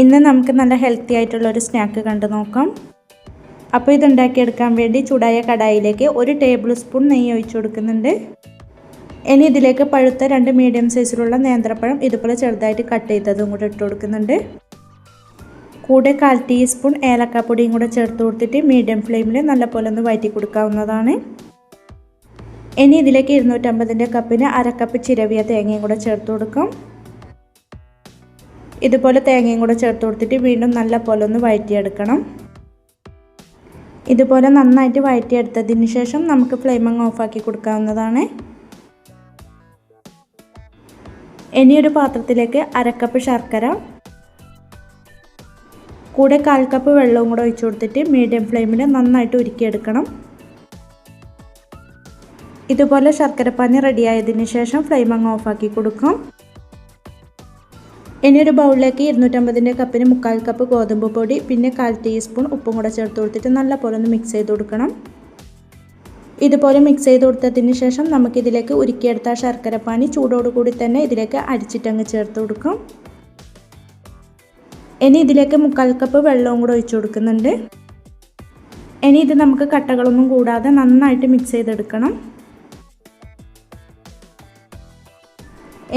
ഇന്ന് നമുക്ക് നല്ല ഹെൽത്തി ആയിട്ടുള്ളൊരു സ്നാക്ക് കണ്ടു നോക്കാം. അപ്പോൾ ഇതുണ്ടാക്കിയെടുക്കാൻ വേണ്ടി ചൂടായ കടായിലേക്ക് 1 ടേബിൾ സ്പൂൺ നെയ്യ് ഒഴിച്ചു കൊടുക്കുന്നുണ്ട്. ഇനി ഇതിലേക്ക് പഴുത്ത 2 മീഡിയം സൈസിലുള്ള നേന്ത്രപ്പഴം ഇതുപോലെ ചെറുതായിട്ട് കട്ട് ചെയ്തതും കൂടെ ഇട്ട് കൊടുക്കുന്നുണ്ട്. കൂടെ 1/4 ടീസ്പൂൺ ഏലക്കാപ്പൊടിയും കൂടെ ചേർത്ത് കൊടുത്തിട്ട് മീഡിയം ഫ്ലെയിമിൽ നല്ലപോലെ ഒന്ന് വഴറ്റി കൊടുക്കാവുന്നതാണ്. ഇനി ഇതിലേക്ക് 250 കപ്പിന് 1/2 കപ്പ് ചിരവിയ തേങ്ങയും കൂടെ ചേർത്ത് കൊടുക്കാം. ഇതുപോലെ തേങ്ങയും കൂടെ ചേർത്ത് കൊടുത്തിട്ട് വീണ്ടും നല്ലപോലെ ഒന്ന് വഴറ്റിയെടുക്കണം. ഇതുപോലെ നന്നായിട്ട് വഴറ്റിയെടുത്തതിന് ശേഷം നമുക്ക് ഫ്ലെയിം അങ്ങ് ഓഫാക്കി കൊടുക്കാവുന്നതാണ്. ഇനി ഒരു പാത്രത്തിലേക്ക് 1/2 കപ്പ് ശർക്കര കൂടെ 1/4 കപ്പ് വെള്ളവും കൂടെ ഒഴിച്ചു കൊടുത്തിട്ട് മീഡിയം ഫ്ലെയിമിൽ നന്നായിട്ട് ഉരുക്കിയെടുക്കണം. ഇതുപോലെ ശർക്കരപ്പാനി റെഡിയായതിന് ശേഷം ഫ്ലെയിം അങ്ങ് ഓഫാക്കി കൊടുക്കാം. ഇനി ഒരു ബൗളിലേക്ക് 250 കപ്പിന് 3/4 കപ്പ് ഗോതമ്പ് പൊടി പിന്നെ 1/4 ടീസ്പൂൺ ഉപ്പും കൂടെ ചേർത്ത് കൊടുത്തിട്ട് നല്ലപോലെ ഒന്ന് മിക്സ് ചെയ്ത് കൊടുക്കണം. ഇതുപോലെ മിക്സ് ചെയ്ത് കൊടുത്തതിന് ശേഷം നമുക്കിതിലേക്ക് ഉരുക്കിയെടുത്ത ശർക്കരപ്പാനി ചൂടോടുകൂടി തന്നെ ഇതിലേക്ക് അരിച്ചിട്ടങ്ങ് ചേർത്ത് കൊടുക്കാം. ഇനി ഇതിലേക്ക് 3/4 കപ്പ് വെള്ളവും കൂടെ ഒഴിച്ചു കൊടുക്കുന്നുണ്ട്. ഇനി ഇത് നമുക്ക് കട്ടകളൊന്നും കൂടാതെ നന്നായിട്ട് മിക്സ് ചെയ്തെടുക്കണം.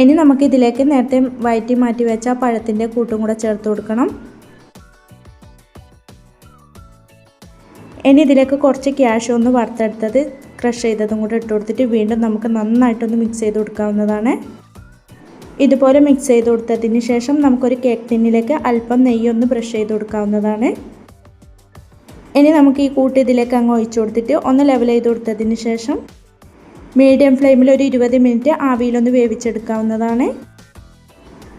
ഇനി നമുക്ക് ഇതിലേക്ക് നേരത്തെ വഴറ്റി മാറ്റി വെച്ച പഴത്തിൻ്റെ കൂട്ടും കൂടെ ചേർത്ത് കൊടുക്കണം. ഇനി ഇതിലേക്ക് കുറച്ച് ക്യാഷ്യൂ ഒന്ന് വറുത്തെടുത്തത് ക്രഷ് ചെയ്തതും കൂടെ ഇട്ട് കൊടുത്തിട്ട് വീണ്ടും നമുക്ക് നന്നായിട്ടൊന്ന് മിക്സ് ചെയ്ത് കൊടുക്കാവുന്നതാണ്. ഇതുപോലെ മിക്സ് ചെയ്ത് കൊടുത്തതിന് ശേഷം നമുക്കൊരു കേക്ക് ടിന്നിലേക്ക് അല്പം നെയ്യൊന്ന് ബ്രഷ് ചെയ്ത് കൊടുക്കാവുന്നതാണ്. ഇനി നമുക്ക് ഈ കൂട്ട് ഇതിലേക്ക് അങ്ങ് ഒഴിച്ചു കൊടുത്തിട്ട് ഒന്ന് ലെവൽ ചെയ്ത് കൊടുത്തതിന് ശേഷം മീഡിയം ഫ്ലെയിമിൽ ഒരു 20 മിനിറ്റ് ആവിയിലൊന്ന് വേവിച്ചെടുക്കാവുന്നതാണ്.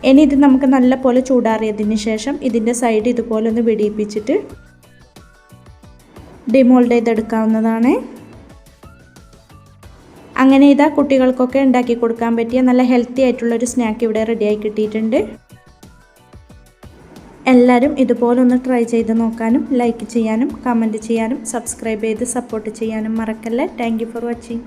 ഇനി ഇത് നമുക്ക് നല്ലപോലെ ചൂടാറിയതിന് ശേഷം ഇതിൻ്റെ സൈഡ് ഇതുപോലെ ഒന്ന് വെടിയിപ്പിച്ചിട്ട് ഡിമോൾഡ് ചെയ്തെടുക്കാവുന്നതാണ്. അങ്ങനെ ഇതാ കുട്ടികൾക്കൊക്കെ ഉണ്ടാക്കി കൊടുക്കാൻ പറ്റിയ നല്ല ഹെൽത്തി ആയിട്ടുള്ളൊരു സ്നാക്ക് ഇവിടെ റെഡിയായി കിട്ടിയിട്ടുണ്ട്. എല്ലാവരും ഇതുപോലെ ഒന്ന് ട്രൈ ചെയ്ത് നോക്കാനും ലൈക്ക് ചെയ്യാനും കമൻറ്റ് ചെയ്യാനും സബ്സ്ക്രൈബ് ചെയ്ത് സപ്പോർട്ട് ചെയ്യാനും മറക്കല്ലേ. Thank you for watching.